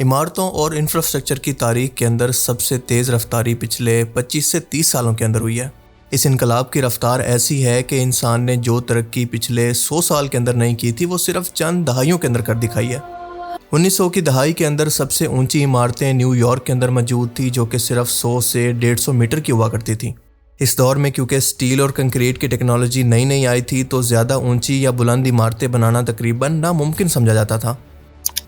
इमारतों और इंफ्रास्ट्रक्चर की तारीख के अंदर सबसे तेज़ रफ्तारी पिछले 25 से 30 सालों के अंदर हुई है। इस इनकलाब की रफ्तार ऐसी है कि इंसान ने जो तरक्की पिछले 100 साल के अंदर नहीं की थी वो सिर्फ चंद दहाइयों के अंदर कर दिखाई है। 1900 की दहाई के अंदर सबसे ऊंची इमारतें न्यूयॉर्क के अंदर मौजूद थी, जो कि सिर्फ 100 से 150 मीटर की हुआ करती थी। इस दौर में क्योंकि स्टील और कंक्रीट की टेक्नोलॉजी नई नई आई थी तो ज़्यादा ऊंची या बुलंद इमारतें बनाना तकरीबन नामुमकिन समझा जाता था।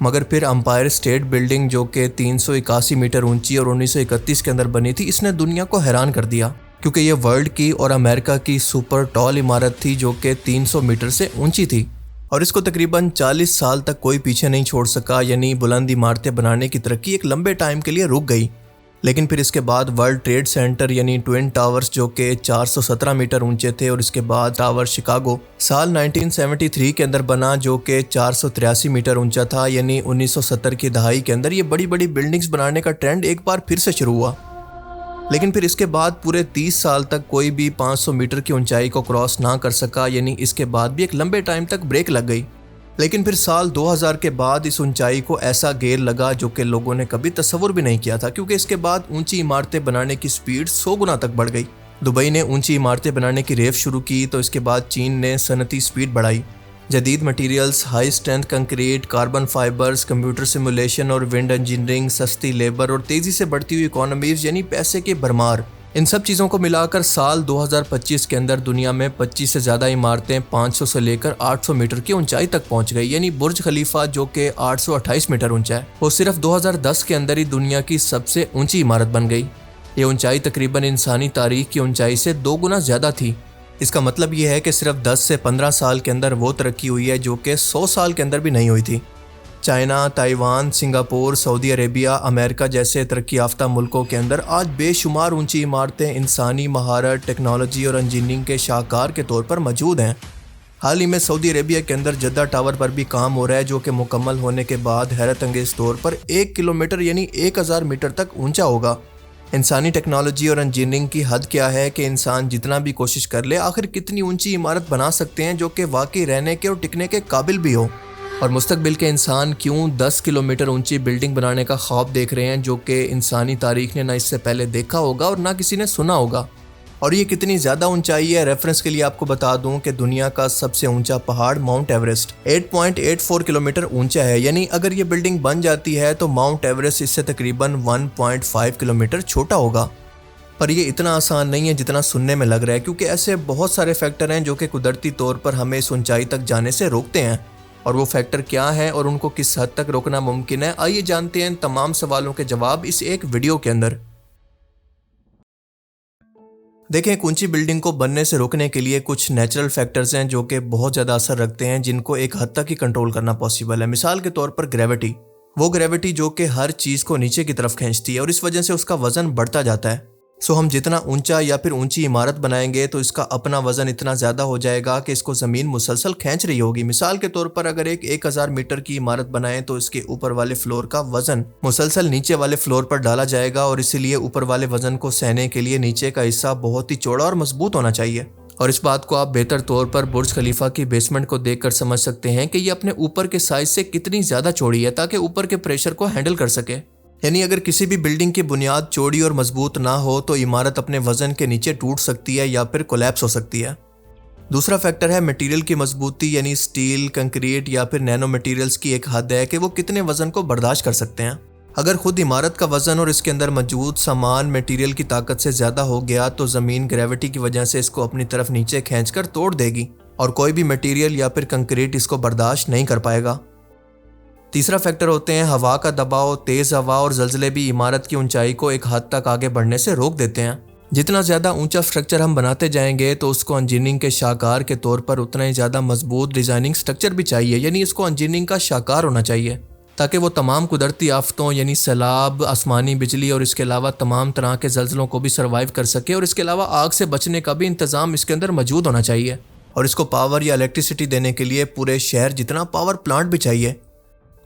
मगर फिर एम्पायर स्टेट बिल्डिंग, जो कि 381 मीटर ऊंची और 1931 के अंदर बनी थी, इसने दुनिया को हैरान कर दिया, क्योंकि ये वर्ल्ड की और अमेरिका की सुपर टॉल इमारत थी जो कि 300 मीटर से ऊंची थी और इसको तकरीबन 40 साल तक कोई पीछे नहीं छोड़ सका। यानी बुलंद इमारतें बनाने की तरक्की एक लंबे टाइम के लिए रुक गई। लेकिन फिर इसके बाद वर्ल्ड ट्रेड सेंटर यानी ट्विन टावर्स, जो कि 417 मीटर ऊंचे थे, और इसके बाद टावर शिकागो साल 1973 के अंदर बना, जो कि 483 मीटर ऊंचा था। यानी 1970 की दहाई के अंदर ये बड़ी बड़ी बिल्डिंग्स बनाने का ट्रेंड एक बार फिर से शुरू हुआ। लेकिन फिर इसके बाद पूरे 30 साल तक कोई भी 500 मीटर की ऊंचाई को क्रॉस ना कर सका। यानी इसके बाद भी एक लंबे टाइम तक ब्रेक लग गई। लेकिन फिर साल 2000 के बाद इस ऊंचाई को ऐसा गेर लगा जो कि लोगों ने कभी तस्वुर भी नहीं किया था, क्योंकि इसके बाद ऊंची इमारतें बनाने की स्पीड 100 गुना तक बढ़ गई। दुबई ने ऊंची इमारतें बनाने की रेस शुरू की तो इसके बाद चीन ने सनती स्पीड बढ़ाई। जदीद materials, high strength concrete, carbon fibres, computer simulation और विंड इंजीनियरिंग, सस्ती लेबर और तेज़ी से बढ़ती हुई इकोनॉमीज यानी पैसे की भरमार, इन सब चीज़ों को मिलाकर साल 2025 के अंदर दुनिया में 25 से ज़्यादा इमारतें 500 से लेकर 800 मीटर की ऊंचाई तक पहुंच गई। यानी बुर्ज खलीफा, जो कि 828 मीटर ऊंचा है, वो सिर्फ 2010 के अंदर ही दुनिया की सबसे ऊंची इमारत बन गई। ये ऊंचाई तकरीबन इंसानी तारीख की ऊंचाई से 2 गुना ज़्यादा थी। इसका मतलब ये है कि सिर्फ 10 से 15 साल के अंदर वो तरक्की हुई है जो कि 100 साल के अंदर भी नहीं हुई थी। China, Taiwan, Singapore, Saudi Arabia, America जैसे तरक्की याफ्ता मुल्कों के अंदर आज बेशुमार ऊंची इमारतें इंसानी महारत, टेक्नोलॉजी और इंजीनियरिंग के शाहकार के तौर पर मौजूद हैं। हाल ही में सऊदी अरेबिया के अंदर जद्दा टावर पर भी काम हो रहा है, जो कि मुकम्मल होने के बाद हैरत अंगेज तौर पर 1 किलोमीटर यानी 1000 मीटर तक ऊंचा होगा। इंसानी टेक्नोलॉजी और इंजीनियरिंग की हद क्या है कि इंसान जितना भी कोशिश कर ले, आखिर कितनी ऊंची इमारत बना सकते हैं जो कि वाकई रहने के और टिकने के काबिल भी हो। और मुस्तकबिल के इंसान क्यों 10 किलोमीटर ऊंची बिल्डिंग बनाने का ख्वाब देख रहे हैं, जो कि इंसानी तारीख ने ना इससे पहले देखा होगा और ना किसी ने सुना होगा। और ये कितनी ज़्यादा ऊंचाई है, रेफरेंस के लिए आपको बता दूं कि दुनिया का सबसे ऊंचा पहाड़ माउंट एवरेस्ट 8.84 किलोमीटर ऊंचा है। यानी अगर ये बिल्डिंग बन जाती है तो माउंट एवरेस्ट इससे तकरीबन 1.5 किलोमीटर छोटा होगा। पर ये इतना आसान नहीं है जितना सुनने में लग रहा है, क्योंकि ऐसे बहुत सारे फैक्टर हैं जो कि कुदरती तौर पर हमें इस ऊंचाई तक जाने से रोकते हैं। और वो फैक्टर क्या हैं और उनको किस हद तक रोकना मुमकिन है, आइए जानते हैं इन तमाम सवालों के जवाब इस एक वीडियो के अंदर। देखें, एक ऊंची बिल्डिंग को बनने से रोकने के लिए कुछ नेचुरल फैक्टर्स हैं जो कि बहुत ज़्यादा असर रखते हैं, जिनको एक हद तक ही कंट्रोल करना पॉसिबल है। मिसाल के तौर पर ग्रेविटी, वो ग्रेविटी जो कि हर चीज़ को नीचे की तरफ खींचती है और इस वजह से उसका वजन बढ़ता जाता है। सो हम जितना ऊंचा या फिर ऊंची इमारत बनाएंगे तो इसका अपना वजन इतना ज़्यादा हो जाएगा कि इसको ज़मीन मुसलसल खींच रही होगी। मिसाल के तौर पर अगर एक 1000 मीटर की इमारत बनाएं तो इसके ऊपर वाले फ्लोर का वजन मुसलसल नीचे वाले फ्लोर पर डाला जाएगा और इसीलिए ऊपर वाले वजन को सहने के लिए नीचे का हिस्सा बहुत ही चौड़ा और मजबूत होना चाहिए। और इस बात को आप बेहतर तौर पर बुर्ज खलीफा की बेसमेंट को देखकर समझ सकते हैं कि ये अपने ऊपर के साइज से कितनी ज़्यादा चौड़ी है ताकि ऊपर के प्रेशर को हैंडल कर सके। यानी अगर किसी भी बिल्डिंग की बुनियाद चौड़ी और मजबूत ना हो तो इमारत अपने वजन के नीचे टूट सकती है या फिर कोलैप्स हो सकती है। दूसरा फैक्टर है मटेरियल की मजबूती, यानी स्टील, कंक्रीट या फिर नैनो मटेरियल्स की एक हद है कि वो कितने वजन को बर्दाश्त कर सकते हैं। अगर खुद इमारत का वजन और इसके अंदर मौजूद सामान मटेरियल की ताकत से ज़्यादा हो गया तो ज़मीन ग्रेविटी की वजह से इसको अपनी तरफ नीचे खींचकर तोड़ देगी और कोई भी मटेरियल या फिर कंक्रीट इसको बर्दाश्त नहीं कर पाएगा। तीसरा फैक्टर होते हैं हवा का दबाव। तेज़ हवा और ज़लज़ले भी इमारत की ऊंचाई को एक हद तक आगे बढ़ने से रोक देते हैं। जितना ज़्यादा ऊंचा स्ट्रक्चर हम बनाते जाएंगे तो उसको इंजीनियरिंग के शाहकार के तौर पर उतना ही ज़्यादा मजबूत डिज़ाइनिंग स्ट्रक्चर भी चाहिए। यानी इसको इंजीनियरिंग का शाहकार होना चाहिए ताकि वो तमाम कुदरती आफतों यानी सैलाब, आसमानी बिजली और इसके अलावा तमाम तरह के ज़लज़लों को भी सर्वाइव कर सके। और इसके अलावा आग से बचने का भी इंतज़ाम इसके अंदर मौजूद होना चाहिए। और इसको पावर या इलेक्ट्रिसिटी देने के लिए पूरे शहर जितना पावर प्लांट भी चाहिए।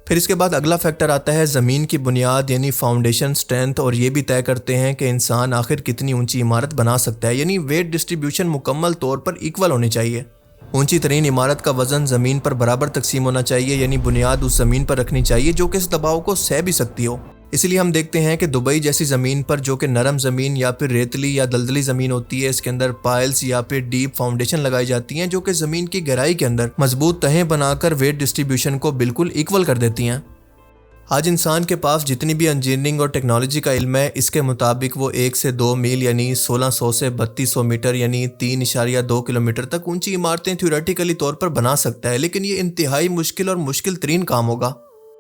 फिर इसके बाद अगला फैक्टर आता है ज़मीन की बुनियाद यानी फाउंडेशन स्ट्रेंथ, और ये भी तय करते हैं कि इंसान आखिर कितनी ऊंची इमारत बना सकता है। यानी वेट डिस्ट्रीब्यूशन मुकम्मल तौर पर इक्वल होनी चाहिए। ऊंची तरीन इमारत का वजन ज़मीन पर बराबर तकसीम होना चाहिए, यानी बुनियाद उस ज़मीन पर रखनी चाहिए जो कि इस दबाव को सह भी सकती हो। इसलिए हम देखते हैं कि दुबई जैसी ज़मीन पर, जो कि नरम ज़मीन या फिर रेतली या दलदली ज़मीन होती है, इसके अंदर पाइल्स या फिर डीप फाउंडेशन लगाई जाती हैं जो कि ज़मीन की गहराई के अंदर मजबूत तहें बनाकर वेट डिस्ट्रीब्यूशन को बिल्कुल इक्वल कर देती हैं। आज इंसान के पास जितनी भी इंजीनियरिंग और टेक्नोलॉजी का इल्म है, इसके मुताबिक वो 1 से 2 मील यानी 1600 से 3200 मीटर यानी 3.2 किलोमीटर तक ऊंची इमारतें थ्योरेटिकली तौर पर बना सकता है, लेकिन ये इंतहाई मुश्किल और मुश्किल तरीन काम होगा।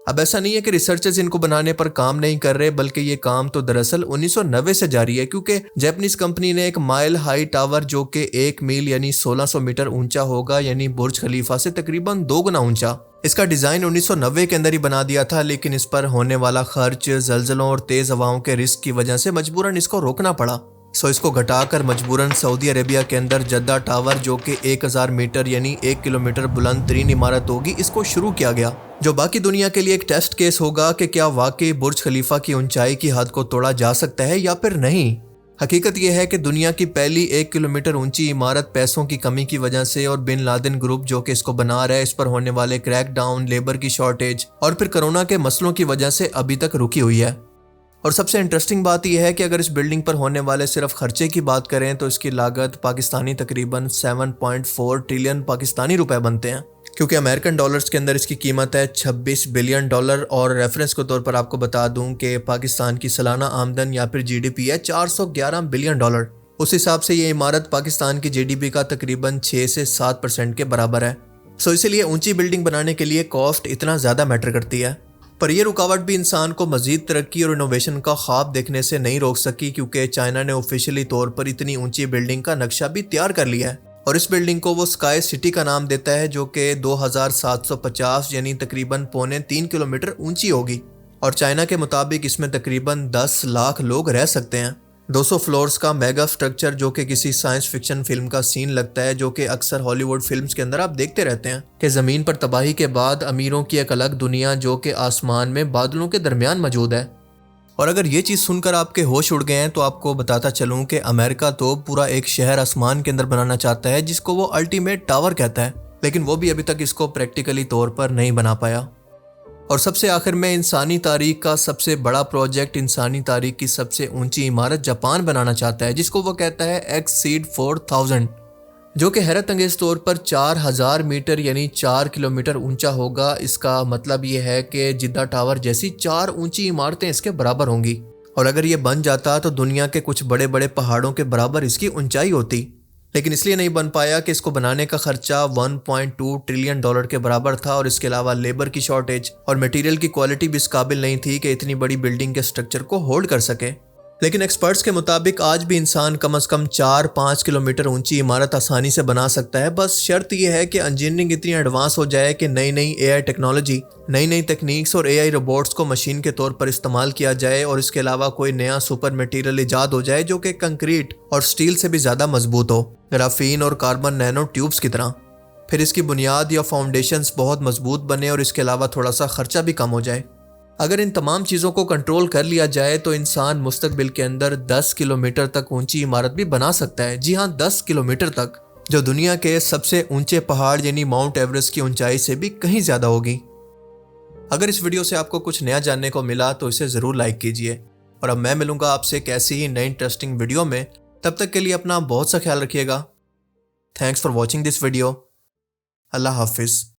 अब ऐसा नहीं है कि रिसर्चर्स इनको बनाने पर काम नहीं कर रहे, बल्कि ये काम तो दरअसल 1990 से जारी है, क्योंकि जापानीज कंपनी ने एक माइल हाई टावर जो कि 1 मील यानी 1600 मीटर ऊंचा होगा, यानी बुर्ज खलीफा से तकरीबन 2 गुना ऊंचा, इसका डिज़ाइन 1990 के अंदर ही बना दिया था। लेकिन इस पर होने वाला खर्च, जल्जलों और तेज़ हवाओं के रिस्क की वजह से मजबूरन इसको रोकना पड़ा। इसको घटाकर मजबूरन सऊदी अरेबिया के अंदर जद्दा टावर, जो कि 1000 मीटर यानी 1 किलोमीटर बुलंद तरीन इमारत होगी, इसको शुरू किया गया, जो बाकी दुनिया के लिए एक टेस्ट केस होगा कि क्या वाकई बुर्ज खलीफा की ऊंचाई की हद को तोड़ा जा सकता है या फिर नहीं। हकीकत यह है कि दुनिया की पहली 1 किलोमीटर ऊंची इमारत पैसों की कमी की वजह से और बिन लादेन ग्रुप जो कि इसको बना रहा है, इस पर होने वाले क्रैकडाउन, लेबर की शॉर्टेज और फिर कोरोना के मसलों की वजह से अभी तक रुकी हुई है। और सबसे इंटरेस्टिंग बात यह है कि अगर इस बिल्डिंग पर होने वाले सिर्फ खर्चे की बात करें तो इसकी लागत पाकिस्तानी तकरीबन 7.4 ट्रिलियन पाकिस्तानी रुपए बनते हैं, क्योंकि अमेरिकन डॉलर्स के अंदर इसकी कीमत है 26 बिलियन डॉलर। और रेफरेंस के तौर पर आपको बता दूं कि पाकिस्तान की सालाना आमदन या फिर जीडीपी है 411 बिलियन डॉलर। उस हिसाब से ये इमारत पाकिस्तान की जीडीपी का तकरीबन 6 से 7% के बराबर है। इसलिए ऊंची बिल्डिंग बनाने के लिए कॉस्ट इतना ज़्यादा मैटर करती है। पर यह रुकावट भी इंसान को मजीद तरक्की और इनोवेशन का ख्वाब देखने से नहीं रोक सकी, क्योंकि चाइना ने ऑफिशियली तौर पर इतनी ऊंची बिल्डिंग का नक्शा भी तैयार कर लिया है और इस बिल्डिंग को वो स्काई सिटी का नाम देता है, जो कि 2750 यानी तकरीबन 2.25 किलोमीटर ऊंची होगी। और चाइना के मुताबिक इसमें तकरीबन 10 लाख लोग रह सकते हैं। 200 फ्लोर्स का मेगा स्ट्रक्चर, जो कि किसी साइंस फिक्शन फिल्म का सीन लगता है, जो कि अक्सर हॉलीवुड फिल्म्स के अंदर आप देखते रहते हैं कि ज़मीन पर तबाही के बाद अमीरों की एक अलग दुनिया जो कि आसमान में बादलों के दरमियान मौजूद है। और अगर ये चीज़ सुनकर आपके होश उड़ गए हैं तो आपको बताता चलूँ कि अमेरिका तो पूरा एक शहर आसमान के अंदर बनाना चाहता है, जिसको वो अल्टीमेट टावर कहता है, लेकिन वो भी अभी तक इसको प्रैक्टिकली तौर पर नहीं बना पाया। और सबसे आखिर में इंसानी तारीख का सबसे बड़ा प्रोजेक्ट, इंसानी तारीख की सबसे ऊंची इमारत जापान बनाना चाहता है, जिसको वो कहता है एक्सीड 4000, जो कि हैरत अंगेज तौर पर 4000 मीटर यानी 4 किलोमीटर ऊंचा होगा। इसका मतलब ये है कि जिद्दा टावर जैसी 4 ऊंची इमारतें इसके बराबर होंगी। और अगर ये बन जाता तो दुनिया के कुछ बड़े बड़े पहाड़ों के बराबर इसकी ऊंचाई होती, लेकिन इसलिए नहीं बन पाया कि इसको बनाने का खर्चा 1.2 ट्रिलियन डॉलर के बराबर था और इसके अलावा लेबर की शॉर्टेज और मटेरियल की क्वालिटी भी इस काबिल नहीं थी कि इतनी बड़ी बिल्डिंग के स्ट्रक्चर को होल्ड कर सके। लेकिन एक्सपर्ट्स के मुताबिक आज भी इंसान कम से कम 4-5 किलोमीटर ऊंची इमारत आसानी से बना सकता है। बस शर्त यह है कि इंजीनियरिंग इतनी एडवांस हो जाए कि नई नई एआई टेक्नोलॉजी, नई नई टेक्निक्स और एआई रोबोट्स को मशीन के तौर पर इस्तेमाल किया जाए और इसके अलावा कोई नया सुपर मटेरियल इजाद हो जाए जो कि कंक्रीट और स्टील से भी ज़्यादा मजबूत हो, ग्राफीन और कार्बन नैनो ट्यूब्स की तरह। फिर इसकी बुनियाद या फाउंडेशंस बहुत मजबूत बने और इसके अलावा थोड़ा सा खर्चा भी कम हो जाए। अगर इन तमाम चीज़ों को कंट्रोल कर लिया जाए तो इंसान मुस्तकबिल के अंदर 10 किलोमीटर तक ऊंची इमारत भी बना सकता है। जी हाँ, 10 किलोमीटर तक, जो दुनिया के सबसे ऊंचे पहाड़ यानी माउंट एवरेस्ट की ऊंचाई से भी कहीं ज़्यादा होगी। अगर इस वीडियो से आपको कुछ नया जानने को मिला तो इसे ज़रूर लाइक कीजिए। और अब मैं मिलूंगा आपसे एक ऐसी ही नई इंटरेस्टिंग वीडियो में। तब तक के लिए अपना बहुत सा ख्याल रखिएगा। Thanks for watching this video. अल्लाह हाफिज़।